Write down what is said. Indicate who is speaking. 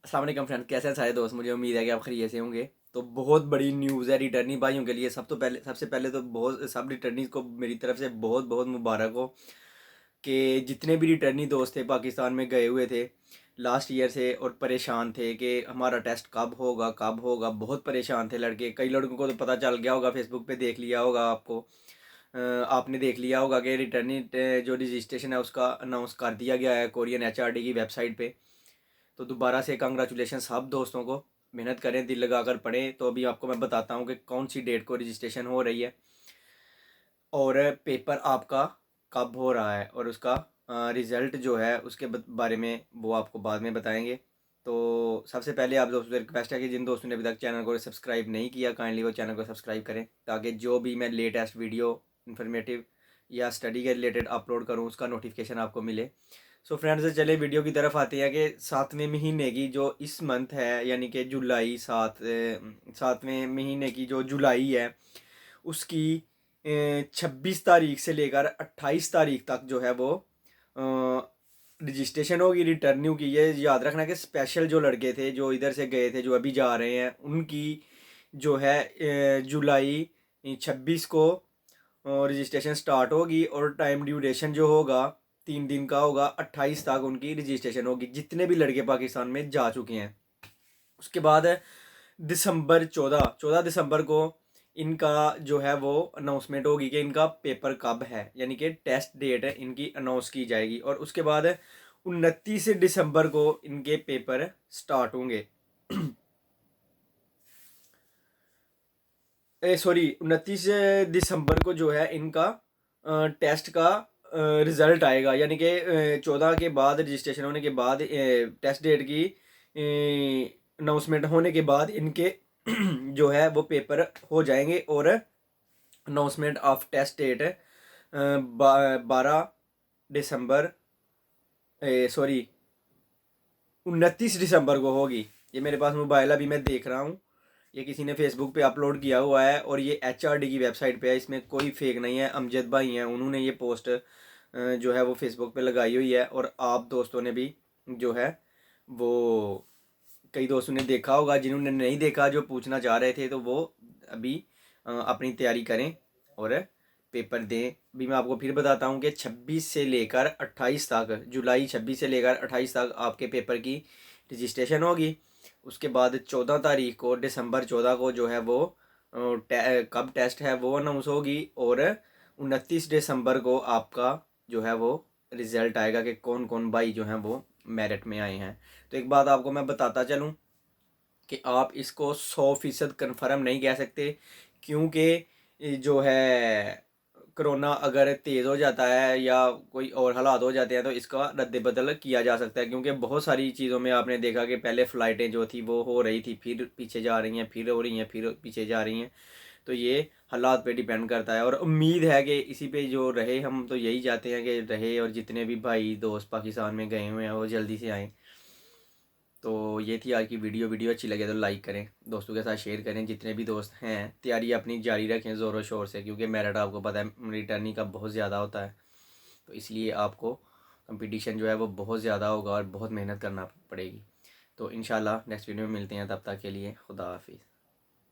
Speaker 1: अस्सलाम वालेकुम फ्रेंड, कैसे हैं सारे दोस्त। मुझे उम्मीद है कि आप खैरियत से होंगे। तो बहुत बड़ी न्यूज़ है रिटर्नी भाइयों के लिए। सबसे पहले तो बहुत सब रिटर्नीज को मेरी तरफ से बहुत बहुत मुबारक हो कि जितने भी रिटर्नी दोस्त थे पाकिस्तान में गए हुए थे लास्ट ईयर से और परेशान थे कि हमारा टेस्ट कब होगा। बहुत परेशान थे लड़के। कई लड़कों को तो पता चल गया होगा, फेसबुक पे देख लिया होगा आपको। आपने देख लिया होगा कि रिटर्नी जो रजिस्ट्रेशन है उसका अनाउंस कर दिया गया है कोरियन एचआरडी की वेबसाइट पे। तो दोबारा से कंग्रेचुलेशन सब दोस्तों को। मेहनत करें, दिल लगाकर पढ़ें। तो अभी आपको मैं बताता हूँ कि कौन सी डेट को रजिस्ट्रेशन हो रही है और पेपर आपका कब हो रहा है और उसका रिज़ल्ट जो है उसके बारे में वो आपको बाद में बताएंगे। तो सबसे पहले आप दोस्तों से रिक्वेस्ट है कि जिन दोस्तों ने अभी तक चैनल को सब्सक्राइब नहीं किया, काइंडली वो चैनल को सब्सक्राइब करें ताकि जो भी मैं लेटेस्ट वीडियो इन्फॉर्मेटिव या स्टडी के रिलेटेड अपलोड करूँ उसका नोटिफिकेशन आपको मिले। सो फ्रेंड्स, चले वीडियो की तरफ आते हैं कि 7वें महीने की जो इस मंथ है यानी कि जुलाई 7वें महीने की जो जुलाई है उसकी 26 तारीख से लेकर 28 तारीख तक जो है वो रजिस्ट्रेशन होगी रिटर्निंग की। ये याद रखना कि स्पेशल जो लड़के थे जो इधर से गए थे जो अभी जा रहे हैं उनकी जो है जुलाई 26 को रजिस्ट्रेशन स्टार्ट होगी और टाइम ड्यूरेशन जो होगा 3 दिन का होगा। 28 तक उनकी रजिस्ट्रेशन होगी जितने भी लड़के पाकिस्तान में जा चुके हैं। उसके बाद दिसंबर 14 दिसंबर को इनका जो है वो अनाउंसमेंट होगी कि इनका पेपर कब है, यानी कि टेस्ट डेट है इनकी अनाउंस की जाएगी। और उसके बाद 29 दिसंबर को इनके पेपर स्टार्ट होंगे। सॉरी, 29 दिसंबर को जो है इनका टेस्ट का रिज़ल्ट आएगा, यानी कि 14 के बाद रजिस्ट्रेशन होने के बाद टेस्ट डेट की अनाउंसमेंट होने के बाद इनके जो है वो पेपर हो जाएंगे। और अनाउंसमेंट ऑफ टेस्ट डेट 12 दिसंबर, सॉरी 29 दिसंबर को होगी। ये मेरे पास मोबाइल अभी मैं देख रहा हूँ, ये किसी ने फेसबुक पे अपलोड किया हुआ है और ये एचआरडी की वेबसाइट पे है, इसमें कोई फेक नहीं है। अमजद भाई हैं, उन्होंने ये पोस्ट जो है वो फेसबुक पे लगाई हुई है और आप दोस्तों ने भी जो है वो कई दोस्तों ने देखा होगा। जिन्होंने नहीं देखा, जो पूछना चाह रहे थे, तो वो अभी अपनी तैयारी करें और पेपर दें। अभी मैं आपको फिर बताता हूँ कि 26 से लेकर 28 तक, जुलाई 26 से लेकर 28 तक आपके पेपर की रजिस्ट्रेशन होगी। उसके बाद 14 तारीख को, दिसंबर 14 को जो है वो कब टेस्ट है वो अनाउंस होगी। और 29 दिसंबर को आपका जो है वो रिज़ल्ट आएगा कि कौन कौन भाई जो हैं वो मेरिट में आए हैं। तो एक बात आपको मैं बताता चलूँ कि आप इसको 100% कन्फर्म नहीं कह सकते, क्योंकि जो है कोरोना अगर तेज़ हो जाता है या कोई और हालात हो जाते हैं तो इसका रद्द बदल किया जा सकता है। क्योंकि बहुत सारी चीज़ों में आपने देखा कि पहले फ़्लाइटें जो थी वो हो रही थी, फिर पीछे जा रही हैं, फिर हो रही हैं, फिर पीछे जा रही हैं। तो ये हालात पे डिपेंड करता है और उम्मीद है कि इसी पे जो रहे, हम तो यही चाहते हैं कि रहे और जितने भी भाई दोस्त पाकिस्तान में गए हुए हैं वो जल्दी से आएँ। तो ये थी आज की वीडियो। वीडियो अच्छी लगे तो लाइक करें, दोस्तों के साथ शेयर करें। जितने भी दोस्त हैं तैयारी अपनी जारी रखें ज़ोरों शोर से, क्योंकि मेरिट आपको पता है रिटर्निंग का बहुत ज़्यादा होता है। तो इसलिए आपको कंपटीशन जो है वो बहुत ज़्यादा होगा और बहुत मेहनत करना पड़ेगी। तो इंशाल्लाह नेक्स्ट वीडियो में मिलते हैं, तब तक के लिए खुदा हाफिज़।